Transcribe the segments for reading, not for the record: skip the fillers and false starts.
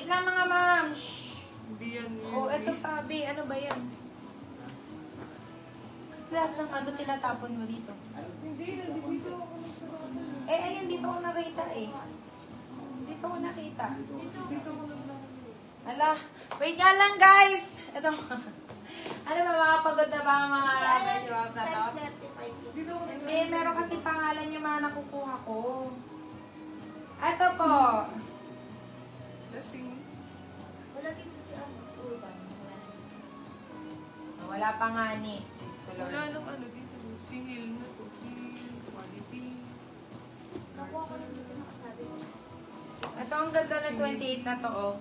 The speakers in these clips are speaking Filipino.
lang mga ma'am. Shh. Hindi yan. Oh, eto pa, B. Ano ba yan? Lahat ng ano tinatapon mo dito. Hindi, nandito ako. Eh, ayun, dito ko nakita eh. Dito ko nakita. Dito ko lang. Hala, wait nga lang guys. Ito. Ano ba, mga pagod na ba ang mga benchmarks na to? Dito ko lang. Hindi, meron kasi pangalan yung mga nakukuha ko. Ito po. Lasing. Wala dito si Urban. Wala pa nga ni. Diyos ko Lord. Wala nang ano dito. Singil na to. Quality. Nakuha ko yung dito nakasabi ko. Ito ang ganda na 28 na to, oh.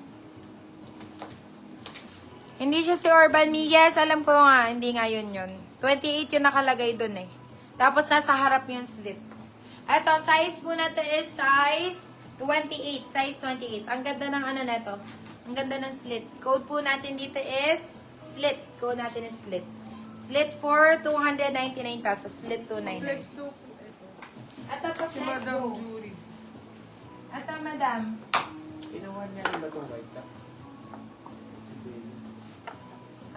Hindi siya si Urban Me. Yes, alam ko nga. Hindi nga yun yun. 28 yung nakalagay dun eh. Tapos nasa harap yung slit. Ito, size po natin is size 28. Size 28. Ang ganda ng ano na to. Ang ganda ng slit. Code po natin dito is slit. Code natin is slit. Slit for 299 pesos. Slit 299. Flex to po. Ito. Ito po, Si flex Madam go. Jury. Ito, madam. Kinuha niya rin ba itong white top?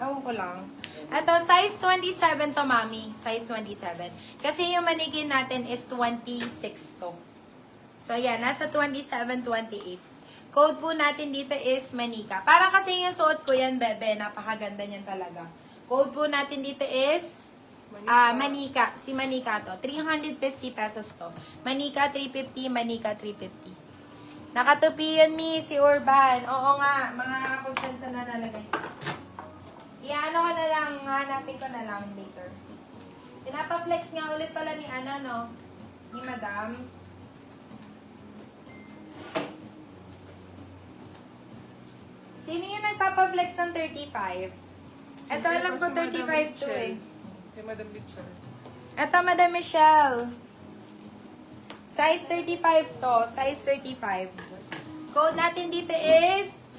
Ewan ko lang. Ito, size 27 to, mami. Size 27. Kasi yung manigin natin is 26 to. So, yan. Nasa 27, 28. Code po natin dito is manika. Para kasi yung suot ko yan, bebe. Napakaganda niyan talaga. Code po natin dito is manika. Si manika to. 350 pesos to. Manika 350, manika 350. Nakatupi yun, mi, si Urban. Oo nga, mga kung saan na nalagay. Iano ko na lang, hanapin ko na lang later. Pinapa-flex nga ulit pala ni Ana, no? Ni Madam. Sino yung nagpapa-flex ng 35? Ito alam ko 35 to eh. Si Madam Mitchell. Ito, Madam Michelle. Size 35 to. Size 35. Code natin dito is,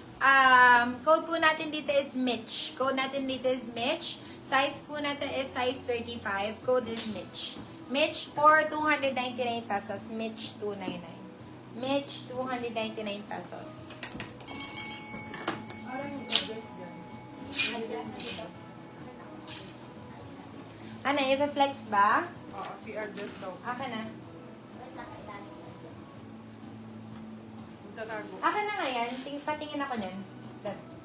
code po natin dito is Mitch. Code natin dito is Mitch. Size po natin is size 35. Code is Mitch. Mitch for 299 pesos. Mitch 299. Mitch 299 pesos. Parang yung address dyan. Ano, i-flex ba? Oo, si address daw. Akin na. Tatago. Akin na nga yan. Patingin ako niyan.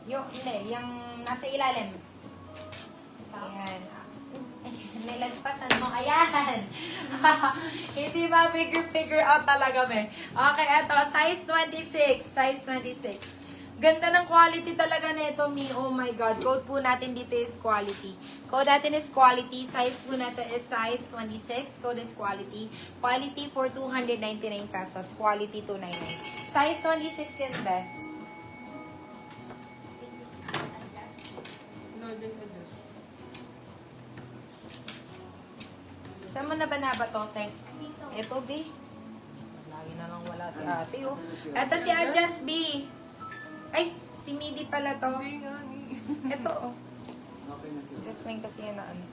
Yung, hindi, yung nasa ilalim. Ayan. Nilagpasan mo. Ayan. Hindi ba figure out talaga, me? Okay, eto. Size 26. Size 26. Ganda ng quality talaga nito, me. Oh my God. Code po natin dito is quality. Code natin is quality. Size po natin is size 26. Code is quality. Quality for 299 pesos. Quality 299. Size 26 yan, be. No, dyan address. Saan mo na ba nabatote? Dito. Ito, B. Lagi na lang wala si ate, oh. Ito si Adjust, B. Ay, si Midi pala to. Hindi nga ni. Ito, oh. Okay na siya. Jasmine kasi yun na ano.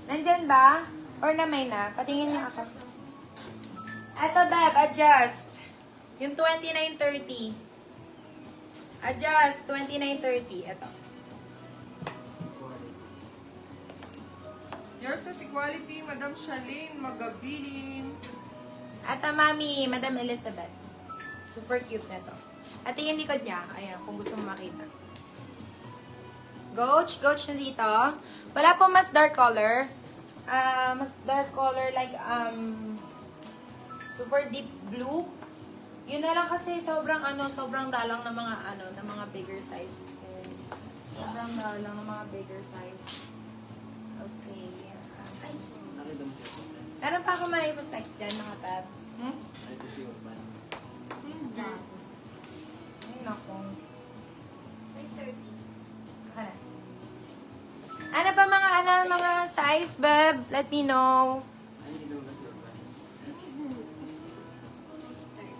Nandyan ba? Or na may na? Patingin niya ako. Ito, Beb, adjust. Yung 2930. Adjust, 2930. Ito. Yours na si Quality, Madam Shalene Magabilin. Ito, Mami, Madam Elizabeth. Super cute na to. At yung likod niya, ayan, kung gusto mo makita. Gouch na dito. Wala po mas dark color. Mas dark color like, super deep blue. Yun na lang kasi sobrang dalang ng mga ng mga bigger sizes. Sobrang dalang ng mga bigger size. Okay. Nakita mo siya. Meron pa ako may flex dyan, mga pab. Ito si Urban. Ay, naku. Size 30. Ano pa mga size, Beb? Let me know. Ay, hindi naman ba si Urban? Size 30.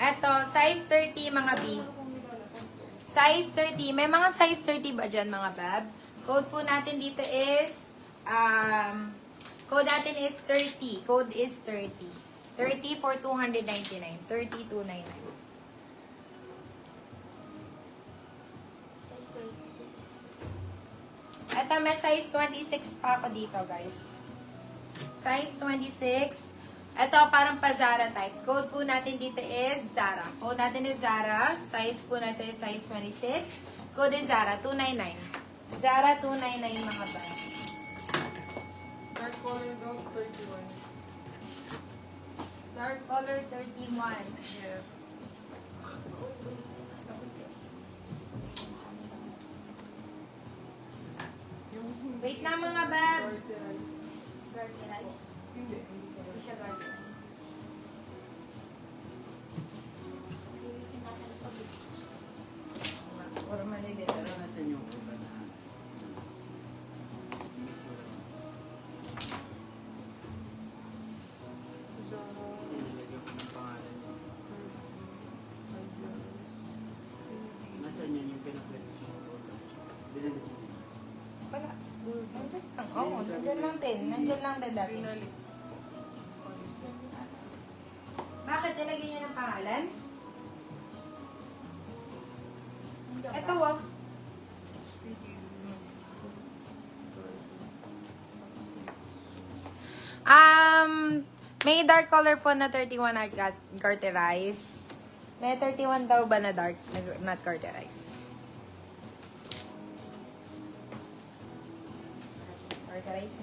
Eto, size 30, mga B. Size 30. May mga size 30 ba dyan, mga Beb? Code po natin dito is, Code natin is 30. Code is 30. 30 for 299. 30,299. Size 36. Ito, may size 26 pa ako dito, guys. Size 26. Ito, parang pa-Zara type. Code po natin dito is Zara. Code natin is Zara. Size po natin is size 26. Code is Zara, 299. Zara, 299 mga ba. Dark color daw, 31. Dark color, 31. Yeah. Yung Wait na mga bab. Garterize. Garterize. Hindi. Hindi siya garterize. Hindi kinasa ng pabig. Puro malilit. Pero nasan yung urban na may sulat? Zara. Kasi nilagyan ko ng pangalan niya. Adidas. Nasaan yun yung pinaplex mo urban? Binalik mo. Wala. Nandyan lang. Oo, nandyan lang din. Nandyan lang din dati. Binalik. Yan din ata. Bakit nilagyan niyo ng pangalan? Hindi ako. Ito oh. Sige. May dark color po na 31 na garterize. May 31 daw ba na dark, not garterize? Garterize.